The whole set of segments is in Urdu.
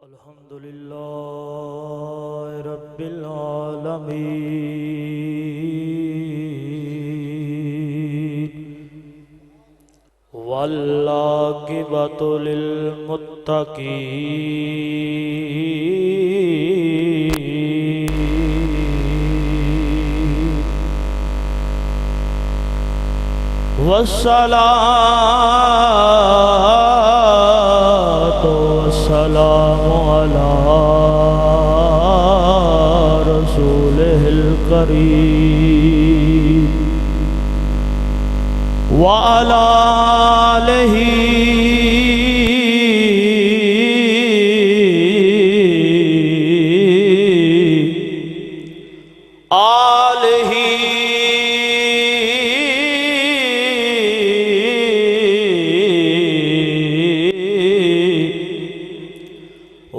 الحمد لله رب العالمين والعاقبة للمتقين والصلاة والسلام على رسوله الكريم وعلى آله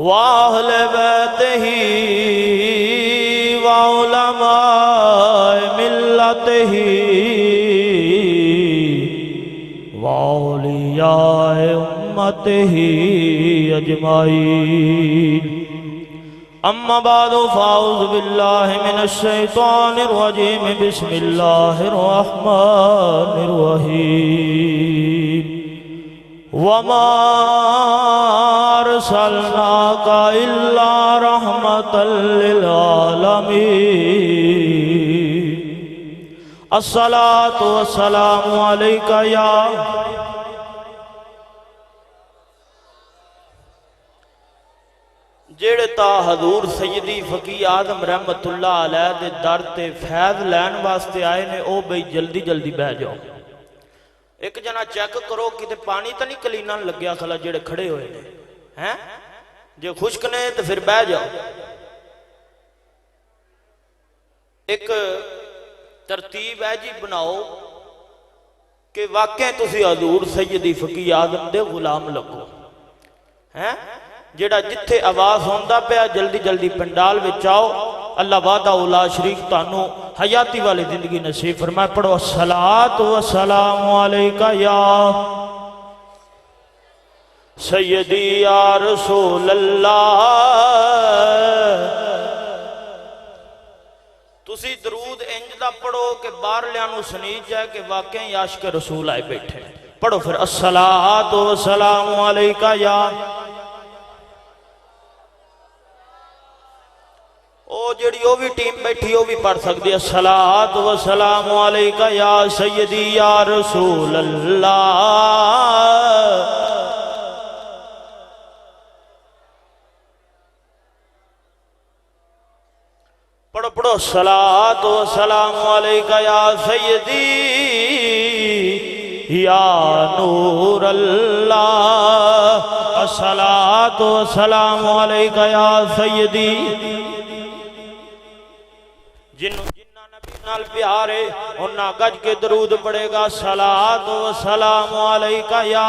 وأهل بیتہ وعلماء ملتہ وأولیاء امتہ اجمعین اما بعد فاعوذ باللہ من الشیطان الرجیم بسم اللہ الرحمن الرحیم وما أرسلناك إلا رحمة للعالمين الصلاة والسلام عليك يا جڑے تا حضور سیدی فقی آدم رحمت اللہ علیہ دے در تے فیض لین واسطے آئے نے او بھئی جلدی جلدی بہ جاؤ ایک جنا چیک کرو کتے پانی تا نہیں کلینا لگیا خلا جڑے کھڑے ہوئے ہیں جو خشک نے تو پھر بہ جاؤ ایک ترتیب ہے جی بناؤ کہ واقعی تسی حضور سیدی فقی آدم دے غلام لگو ہیں جڑا جتھے آواز ہوندہ پیا جلدی جلدی پنڈال وچاؤ اللہ وعدہ اولا شریک تانو حیاتی والی زندگی نصیب فرمائے پڑھو الصلاة والسلام علیکہ یا سیدی یا رسول اللہ تسی درود انجدہ پڑھو کہ بار لیانو سنیج جائے کہ واقعی عاشق رسول آئے بیٹھے پڑھو پھر الصلاة والسلام علیکہ یا او جڑی او بھی ٹیم بیٹھی او بھی پڑھ سکتی ہے الصلاة والسلام علیکہ یا سیدی یا رسول اللہ پڑھو پڑھو الصلاة والسلام علیکہ یا سیدی یا نور اللہ الصلاة والسلام علیکہ یا سیدی جنہ نبی نال پیارے انہا گج کے درود پڑے گا صلاة و سلام علیکہ یا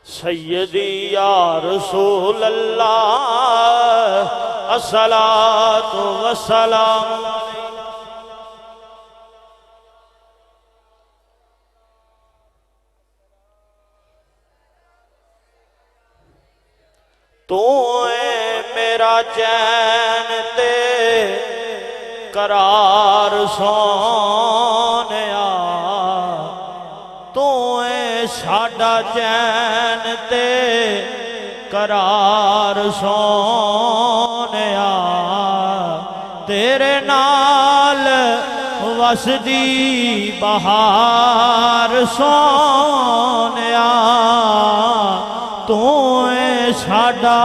سیدی یا رسول اللہ الصلاة و سلام تو اے میرا چین تے قرار سونیا تو اے ساڈا چین تے قرار سونیا تیرے نال وسدی بہار سونیا تو اے ساڈا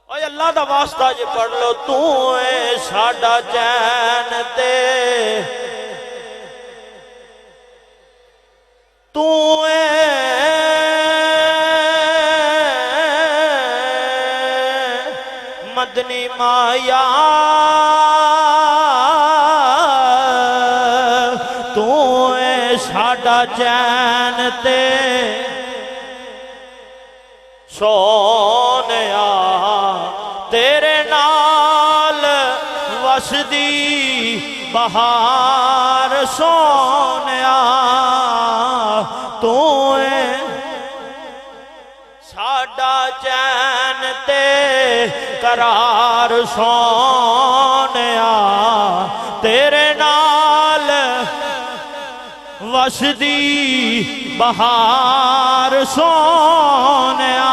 اللہ دا واسطہ جے پڑھ لو تو اے ساڈا چین تے تو اے مدنی مایا تو اے ساڈا چین تے سونیا تیرے نال وسدی بہار سونیا تو ساڈا چین تے قرار سونیا تیرے نال وسدی بہار سونیا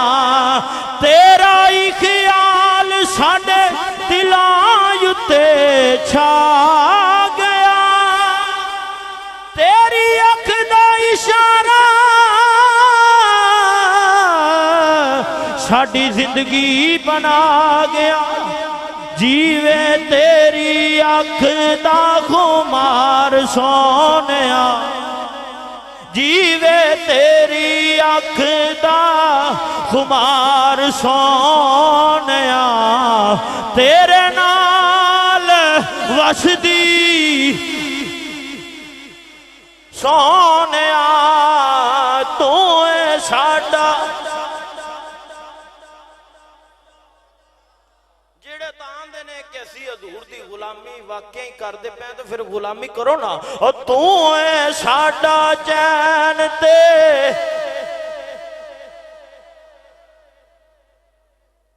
تیرا ہی خیال ساڈے دلاں تے چھا گیا تیری اکھ دا اشارہ ساڈی زندگی بنا گیا جیوے تیری اکھ دا خمار سونیا جیوے تیری اکھ دا خمار سونیا تیرے نال وسدی سونیا تو اے ساڈا حضور دی غلامی واقعی کر دے پہ تو پھر غلامی کرو نا اور تو اے ساڈا چین تے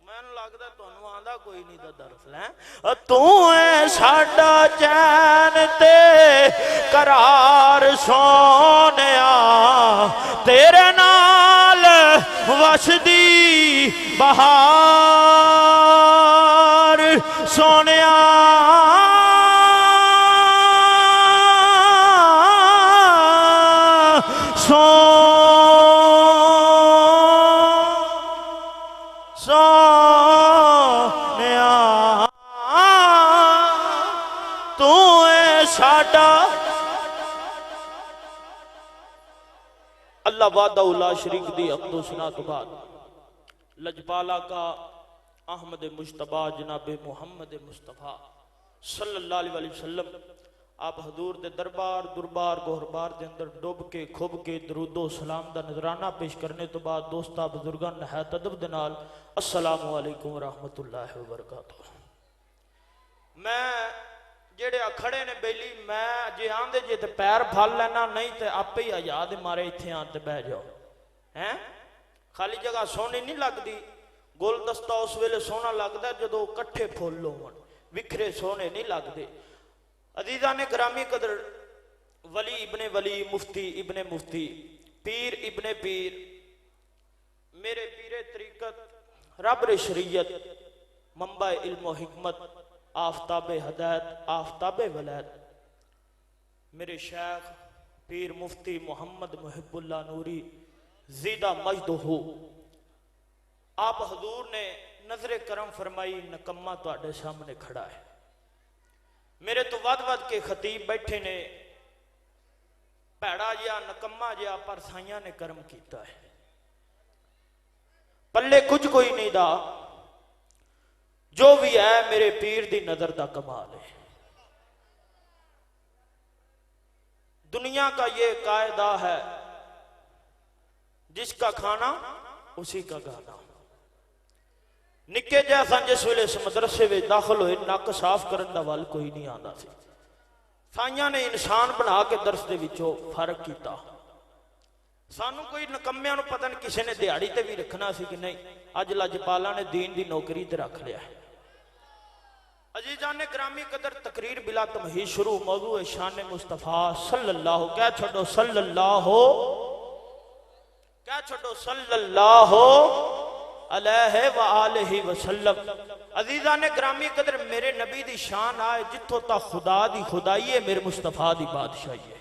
میں لگدا تانوں آندا کوئی نہیں دا درس لیں اور تو اے ساڈا چین تے قرار سونیا تیرے نال وسدی بہار سونیا سونیا تو اے ساڈا اللہ وحدہ لا شریک دی حمد و ثنا تو بعد لجپالا کا احمد مجتبی جناب محمد مصطفیٰ صلی اللہ علیہ وسلم آپ حضور دے دربار گوہربار دے اندر ڈوب کے کھب کے درود و سلام دا نظرانہ پیش کرنے تو بعد دوستہ بزرگان نہایت ادب دے نال السلام علیکم ورحمت اللہ وبرکاتہ میں جڑے کھڑے نے بیلی میں جے آندے جے تے پیر پھال لینا نہیں تے آپ ہی آیاد مارے اتھے آنتے بہ جاؤ ہیں خالی جگہ سونی نہیں لگ دی گول دستہ اس ویلے سونا لگ دا جدو کٹھے پھول لو وکھرے سونے نہیں لگ دے عزیزان گرامی قدر ولی ابن ولی مفتی ابن مفتی پیر ابن پیر میرے پیر طریقت ربر شریعت منبع علم و حکمت آفتاب ہدایت آفتاب ولایت میرے شیخ پیر مفتی محمد محب اللہ نوری زیدہ مجد ہو آپ حضور نے نظر کرم فرمائی نکمہ تو آڈے سامنے کھڑا ہے میرے تو ود کے خطیب بیٹھے نے پیڑا جیا نکمہ جیا پر سائیاں نے کرم کیتا ہے پلے کچھ کوئی نہیں دا جو بھی ہے میرے پیر دی نظر دا کمال ہے دنیا کا یہ قاعدہ ہے جس کا کھانا اسی کا گانا نکے جیسا جس ویلے اس مدرسے میں داخل ہوئے ناک صاف کرن دا وال کوئی نہیں آندا سی سائیاں نے انسان بنا کے درس دے وچوں فرق کیتا سانو کوئی نکمیاں نو پتہ نہیں کسی نے دیہڑی تے بھی رکھنا سی کہ نہیں اج لجپالا نے دین دی نوکری تے رکھ لیا ہے عزیزان گرامی قدر تقریر بلا تمہید شروع موضوع شان مصطفیٰ صلی اللہ کیا چھڑو صلی اللہ کیا چھڑو صلی اللہ علیہ وآلہ وسلم عزیزان گرامی قدر میرے نبی دی شان آئے جتھو تا خدا دی خدائی ہے میرے مصطفیٰ دی بادشاہی ہے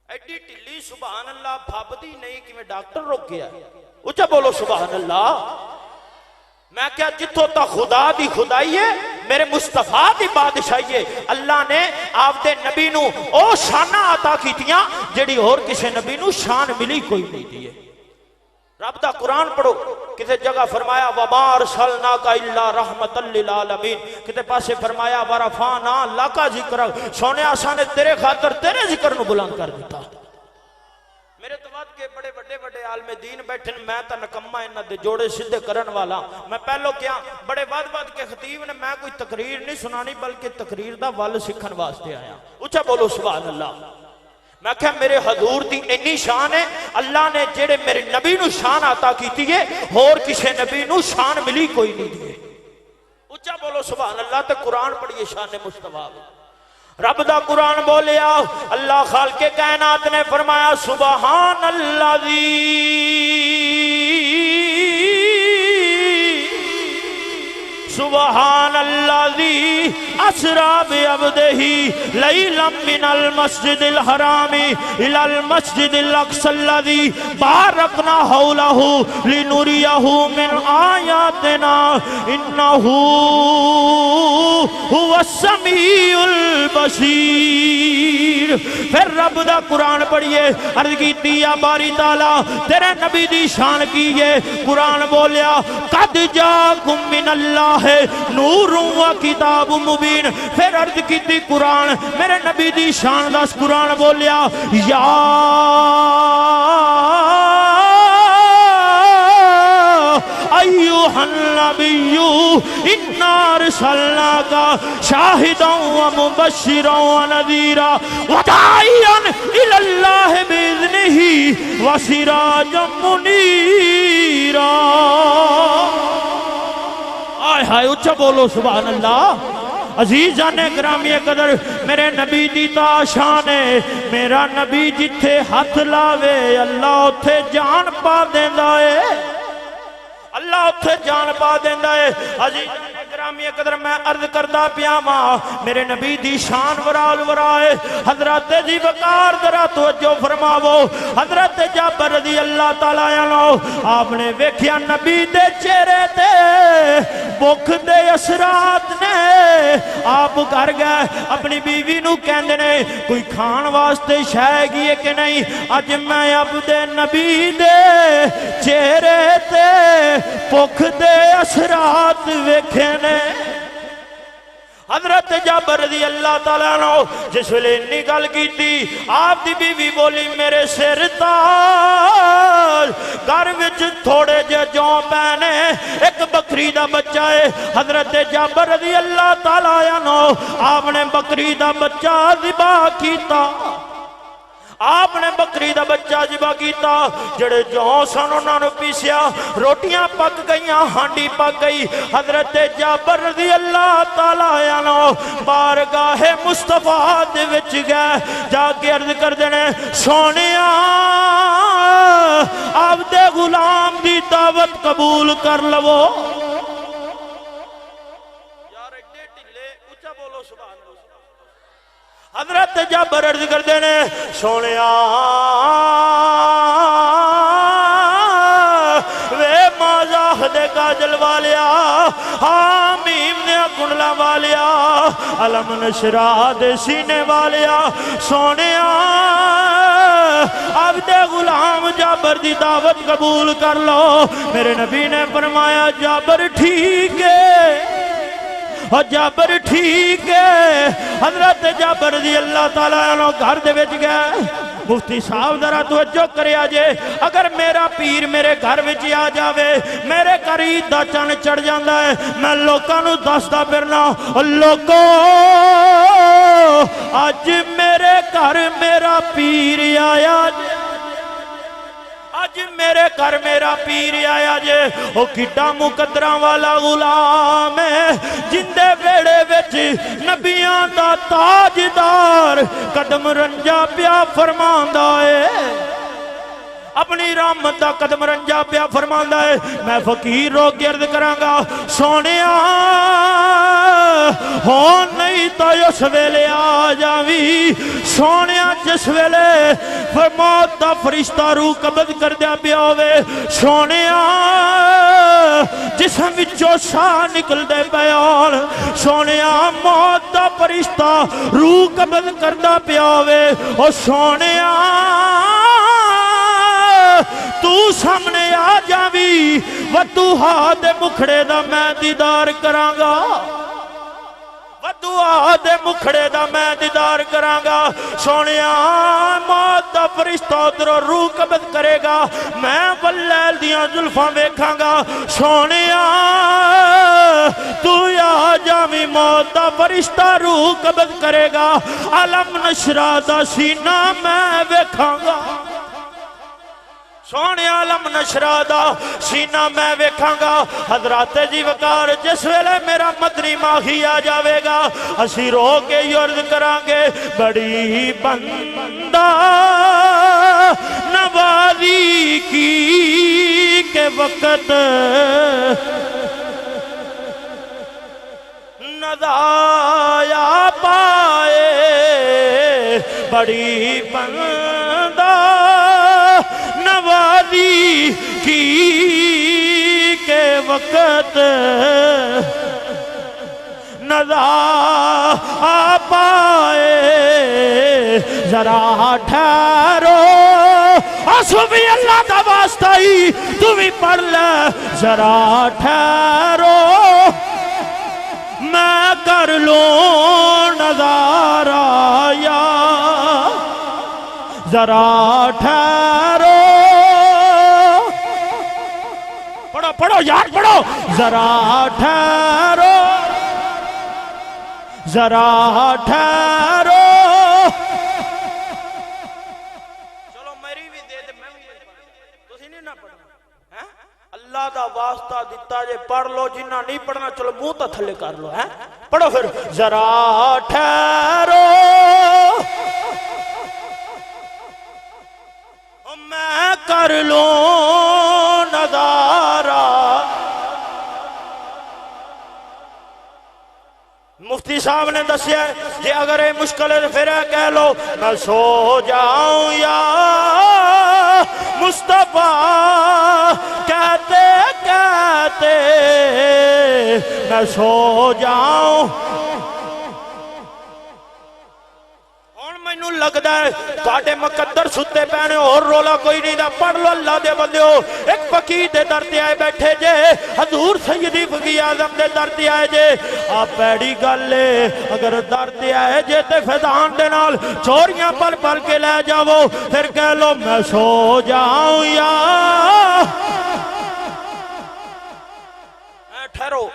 ایڈی ٹلی سبحان اللہ بھابدی نہیں کہ میں ڈاکٹر روک گیا اچھا بولو سبحان اللہ میں کیا جتھو تا خدا دی خدائی ہے میرے مصطفیٰ دی بادشاہی ہے اللہ نے آپ دے نبی نو او شانہ عطا کیتیاں جڑی اور کسے نبی نو شان ملی کوئی نہیں دیئے رب دا قرآن پڑھو کتے جگہ فرمایا وَمَا أَرْسَلْنَاكَ إِلَّا رَحْمَةً لِلْعَالَمِينَ کتے پاسے فرمایا وَرَفَعْنَا لَكَ ذِكْرَكَ سونے آسانے تیرے خاطر تیرے ذکر نو بلند کر دیتا میرے تو بعد کے بڑے بڑے بڑے عالم دین بیٹھن میں تا نکمہ انہ دے جوڑے سدھے کرن والا میں پہلو کیا بڑے بعد کے خطیب نے میں کوئی تقریر نہیں سنانی بلکہ تقریر دا وال سکھن واسطے آیا اچھا بولو سبحان اللہ میں کہا میرے حضور دی اتنی شان ہے اللہ نے جڑے میرے نبی نو شان عطا کیتی ہے اور کسی نبی نو شان ملی کوئی نہیں دی اچھا بولو سبحان اللہ تے قرآن پڑھیے شان مصطفیٰ رب دا قرآن بولیا اللہ خالق کائنات نے فرمایا سبحان اللہ سبحان الذی اسرا بعبدہ لیلا من المسجد الحرام الى المسجد الاقصى الذی بارکنا حولہ لنریہ من آیاتنا انہ هو السمیع البصیر پھر رب دا قرآن پڑھئے عرض کیتی یا باری تعالیٰ تیرے نبی دی شان کیے قرآن بولیا قد جاکم من اللہ نور و کتاب مبین پھر عرض کی تھی قرآن میرے نبی دی شان دس قرآن بولیا یا ایوہ النبی انا ارسلناکا شاہدا و مبشرا و نذیرا و داعیا الاللہ باذنہ و سراجا منیرا آئے ہائے اچھا بولو سبحان اللہ عزیزان گرامی قدر میرے نبی دی تا شان ہے میرا نبی جتھے ہاتھ لاوے اللہ اتھے جان پا دیندہ ہے اللہ اتھے جان پا دیندہ ہے عزیزان گرامی قدر میں عرض کردہ پیاما میرے نبی دی شان ورال ورائے حضرت جی وقار ذرا توجہ فرماو حضرت جابر رضی اللہ تعالیٰ عنہ آپ نے ویکھیا نبی دے چہرے تے بھوک دے اثرات نے آپ کر گئے اپنی بیوی نو کہندے نے کوئی کھان واسطے شے گی ہے کہ نہیں اج میں عبد نبی دے چہرے تے بھوک دے اثرات ویکھے نے حضرت جابر رضی اللہ تعالیٰ عنہ جس ویلے انی گل کی تھی آپ دی بیوی بولی میرے سر تاج گھر وچ تھوڑے جے جو پہنے ایک بکری دا بچہ ہے حضرت جابر رضی اللہ تعالیٰ عنہ آپ نے بکری دا بچہ ذبح کیتا آپ نے بکری دا بچہ ذبح کیتا جڑے جو سن انہاں نو پیسیا روٹیاں پک گئیاں ہانڈی پک گئی حضرت جابر رضی اللہ تعالیٰ عنہ بارگاہ مصطفیٰ دے وچ گئے جا کے عرض کر دینے سونیا آپ دے غلام دی دعوت قبول کر لو یار ایڈے ٹلے اچھا بولو سبحان اللہ حضرت جابر عرض کر دینے سونیا وے مازاہ دے کاجل والیا حامیم نے کنڈلا والیا علم نشرہ دے سینے والیا سونیا عبد غلام جابر دی دعوت قبول کر لو میرے نبی نے فرمایا جابر ٹھیک ہے اور جابر ٹھیک ہے حضرت جابر رضی اللہ تعالیٰ عنہ گھر دے وچ گئے مفتی صاحب ذرا توجہ کرے آجے اگر میرا پیر میرے گھر وچ آ جاوے میرے گھر عید دا چن چڑھ جاندا ہے میں لوکاں نو دسدا پھرنا لوکو اج میرے گھر میرا پیر آیا آج میرے گھر میرا پیر آیا جے او کڈا مقدراں والا غلام ہے جندے ویڑے وچ نبیاں دا تاجدار قدم رنجا پیا فرماندا ہے اپنی رحمت دا قدم رنجا پیا فرماندا ہے میں فقیر رو کے عرض کراں گا سونیا ہو نہیں تو اس ویلے آ جاوی سونیا جس ویلے موت دا فرشتہ روح قبض کر دیا پیا ہوئے سونیا جسم وچوں ساہ نکل دے بیان سونیا موت دا فرشتہ روح قبض کر دیا پیا ہوئے او سونیا تو سامنے آ جاوی و تو ہاتھ مکھڑے دا میں دیدار کرانگا دعا دے مکھڑے دا میں دیدار کرانگا سونیا موت دا فرشتہ ادھروں روح قبض کرے گا میں واللیل دیاں زلفاں ویکھاں گا سونیا تو یا جامی موت دا فرشتہ روح قبض کرے گا علم نشرہ دا سینہ میں ویکھاں گا سونے عالم نشرہ دا سینہ میں ویکھاں گا حضرات جی وقار جس ویلے میرا مدنی ماہی آ جاوے گا اسی رو کے یرد کرانگے بڑی بندہ نوازی کی کے وقت نزایا پائے بڑی بندہ نوازی کی کے وقت نظر آ پائے ذرا ٹھہرو بھی اللہ کا واسطہ ہی تمہیں پڑھ لے ذرا ٹھہرو میں کر لوں نظارہ یا ذرا ٹھہرو پڑھو پڑھو یار پڑھو ذرا ٹھہرو ذرا ٹھہرو چلو میری بھی دے دے میں بھی تسی نہیں نہ پڑھنا اللہ دا واسطہ دیتا جے پڑھ لو جنہ نہیں پڑھنا چلو منہ تا تھلے کر لو پڑھو پھر ذرا ٹھہرو میں کر لوں نظارہ مفتی صاحب نے دسیا کہ اگر یہ مشکل ہے پھر کہہ لو میں سو جاؤں یا مصطفیٰ کہتے کہتے میں سو جاؤں لگتا ہے تواڈے مقدر ستے پہنے اور رولا کوئی نہیں دا پڑھ لو اللہ دے بندیو ایک فقیر دے در تے آئے بیٹھے جے حضور سیدی فقیر اعظم دے در تے آئے جے آپ پیڑی گل لے اگر در تے آئے جے تے فیضان دے نال چوریاں پل پل کے لے جاؤ پھر کہہ لو میں سو جاؤں یا ٹھہرو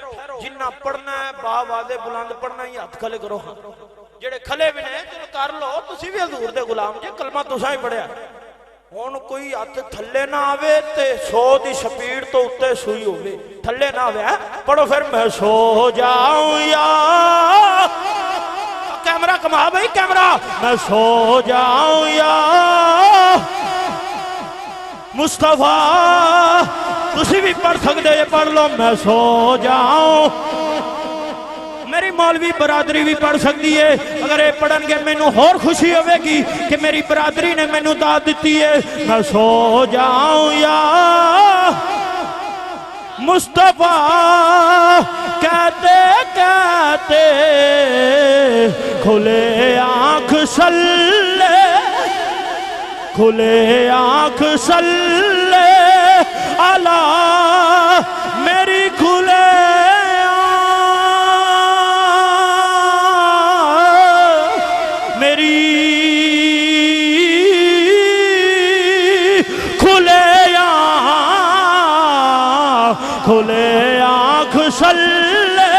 جنہ پڑھنا ہے با واضح بلند پڑھنا ہی ہاتھ کھلے کرو جڑے کھلے بھی نہیں چلو کر لو تسی بھی حضور دے غلام جے کلمہ تساں ہی پڑھیا ہن کوئی ہاتھ تھلے نہ آوے تے 100 دی سپیڈ تو اتے سوئی ہوے تھلے نہ آوے پڑھو پھر میں سو جاؤں یا کیمرہ کما بھائی کیمرہ میں سو جاؤں یا مصطفیٰ تسی بھی پڑھ سکتے یہ پڑھ لو میں سو جاؤں میری مولوی برادری بھی پڑھ سکتی ہے اگر یہ پڑھن گے میں اور خوشی ہوئے گی کہ میری برادری نے میں داد دیتی ہے میں سو جاؤں یا مصطفیٰ کہتے کہتے کھلے آنکھ سلے کھلے آنکھ سلے اللہ میری کھلے کھلے آنکھ سلے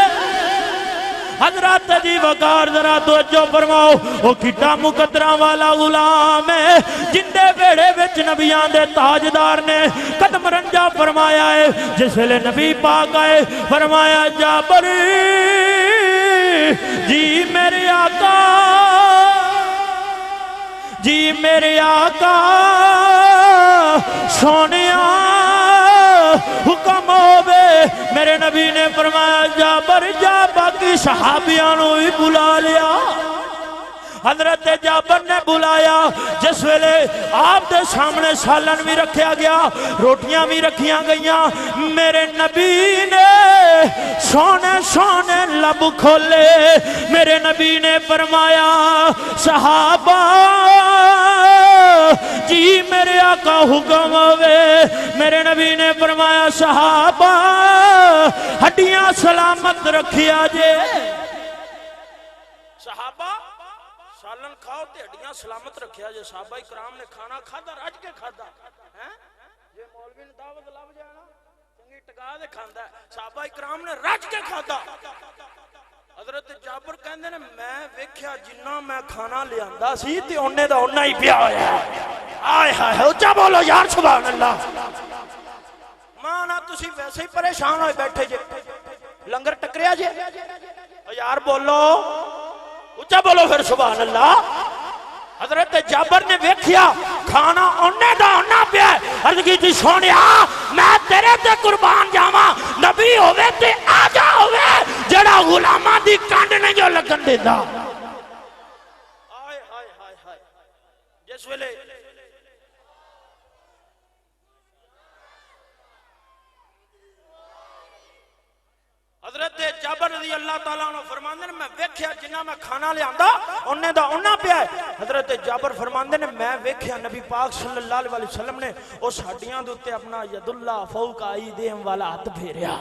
حضرات جی وقار ذرا توجہ فرماؤ وہ کٹا مقدرہ والا غلام ہے جندے بیڑے وچ نبیان دے تاجدار نے قدم رنجا فرمایا ہے جس لئے نبی پاک آئے فرمایا جابر جی میرے آقا جی میرے آقا سونیا حکم ہوئے میرے نبی نے فرمایا جابر جا باقی صحابیانوں ہی بلا لیا حضرت جابر نے بلایا جس ویلے آپ دے سامنے سالن بھی رکھیا گیا روٹیاں بھی رکھیاں گئیاں میرے نبی نے سونے سونے لب کھولے میرے نبی نے فرمایا صحابہ جی میرے آقا حکم ہوئے میرے نبی نے فرمایا صحابہ ہڈیاں سلامت رکھیا جے صحابہ سالن کھاؤ تے ہڈیاں سلامت رکھیا جے صحابہ اکرام نے کھانا کھادا رج کے کھادا یہ مولوی نے دعوت لب جانا ٹکا دے کھاندا ہے صحابہ اکرام نے رج کے کھادا حضرت جابر کہندے نے میں ویکھیا جنہ میں کھانا لیاندا سی تے اونے دا اونا ہی پیا ہویا آئے ہائے اونچا بولو یار سبحان اللہ مانا تسی ویسے ہی پریشان ہوئے بیٹھے جے لنگر ٹکریا جے یار بولو اونچا بولو پھر سبحان اللہ حضرت جابر نے ویکھیا کھانا اونے دا اونا پیا عرض کی تھی سونیا میں تیرے تے قربان جاواں نبی ہوئے تے آجا ہوئے جڑا غلاماں دی کانڈ نہیں جو لگن دیندا ہائے ہائے ہائے ہائے جس ویلے حضرت جابر رضی اللہ تعالیٰ عنہ فرماندے نے میں ویکھیا جنہ میں کھانا لے آندا انہیں دا انہاں پیا ہے حضرت جابر فرماندے نے میں ویکھیا نبی پاک صلی اللہ علیہ وسلم نے اس ہڈیاں دے اوتے اپنا ید اللہ فوق ایدیہم والا ہاتھ پھیریا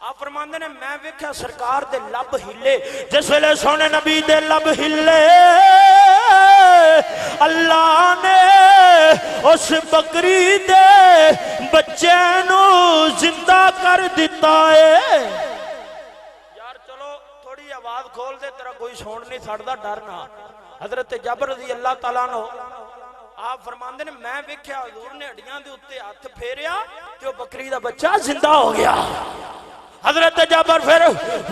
آپ فرماندے نے میں ویکھیا سرکار دے لب ہلے جس ویلے سونے نبی دے لب ہلے اللہ نے اس بکری دے بچے نو زندہ کر دیتا ہے یار چلو تھوڑی آواز کھول دے تیرا کوئی سون نہیں سڑدا ڈرنا حضرت جابر رضی اللہ تعالیٰ عنہ آپ فرماندے نے میں ویکھیا حضور نے ہڈیاں دے اوتے ہاتھ پھیریا تے بکری دا بچہ زندہ ہو گیا حضرت جابر پھر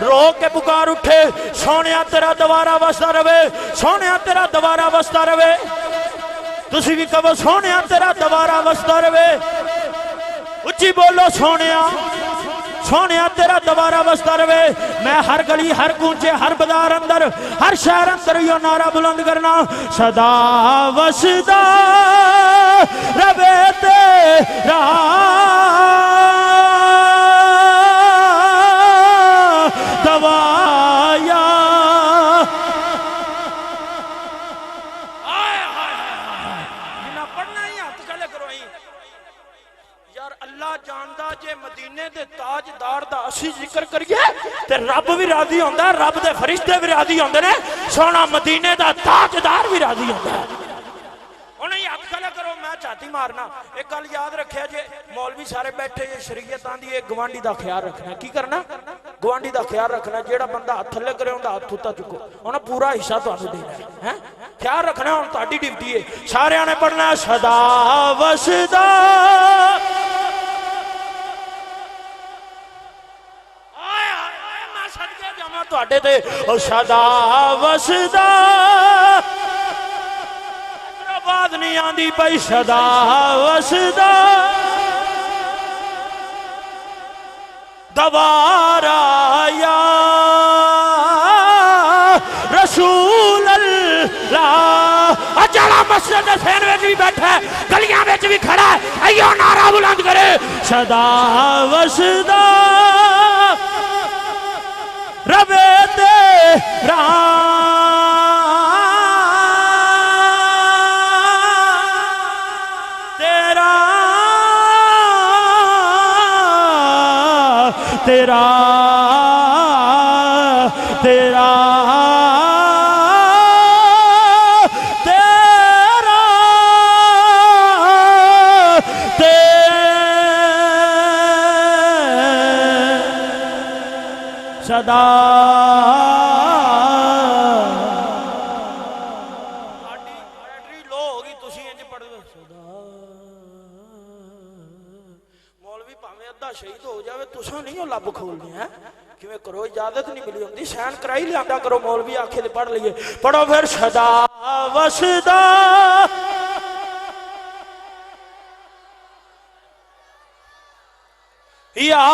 رو کے پکار اٹھے سونیا تیرا دوبارہ وستا رہے سونیا تیرا دوبارہ وستا رہے تسی بھی کہو سونیا تیرا دوبارہ وستا رہے اچھی بولو سونیا سونیا تیرا دوبارہ وستا رہے میں ہر گلی ہر کونچے ہر بازار اندر ہر شہر اندر یہ نعرہ بلند کرنا صدا وسدا رہے تیرا دوایا جنہ پڑھنا ہی ہاتھ کھلے کرو ہی یار اللہ جاندہ جے مدینے دے تاجدار دا اسی ذکر کریے تے رب بھی راضی ہوندہ ہے رب دے فرشتے بھی راضی ہوندے نے سونا مدینے دا تاجدار بھی راضی ہوندہ ہے انہیں ہی ہاتھ کھلے کرو میں چاہتی مارنا ایک گل یاد رکھیا جے مولوی سارے بیٹھے یہ شریعت آندی ہے گوانڈی دا خیال رکھنا کی کرنا گوانڈی دا خیال رکھنا جیڑا بندہ ہاتھ تھلے کرے ہوندا ہاتھ اُتا چکو انہیں پورا حصہ تو آنے دینا ہے خیال رکھنا ہوں تہاڈی ڈیوٹی ہے سارے آنے پڑھنا ہے صدا وسدا میں صدقے جاواں تہاڈے تے او صدا وسدا آواز نہیں آندی پئی صدا وسدا دوبارہ یا رسول اللہ اجڑا مسجد حسین وچ بھی بیٹھا ہے گلیاں وچ بھی کھڑا ہے ایو نعرہ بلند کرے صدا وسدا ربے تیرا تیرا تیرا تیرا صدا بیٹری لو ہوگی تسی انج پڑھ دو صدا مولوی پاویں ادھا شہید ہو جاوے تساں نہیں ہو لب کھولنے ہیں کیویں کرو اجازت نہیں ملی ہوندی سین کرائی لیا کرو مولوی آکھے تے پڑھ لئیے پڑھو پھر صدا وسدا یا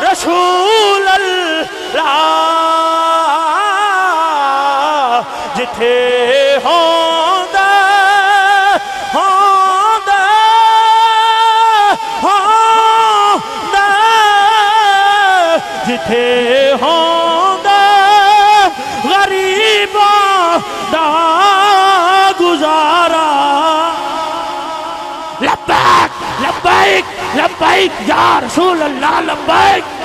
رسول اللہ جتھے ہوندے ہوندے ہوندے جتھے ہوندے غریباں دا گزارا لبیک لبیک لبیک یا رسول اللہ لبیک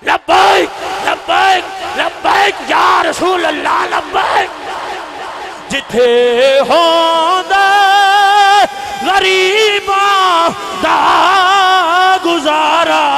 لبیک لبیک لبیک یا رسول اللہ لبیک جتھے ہوندے غریباں دا گزارا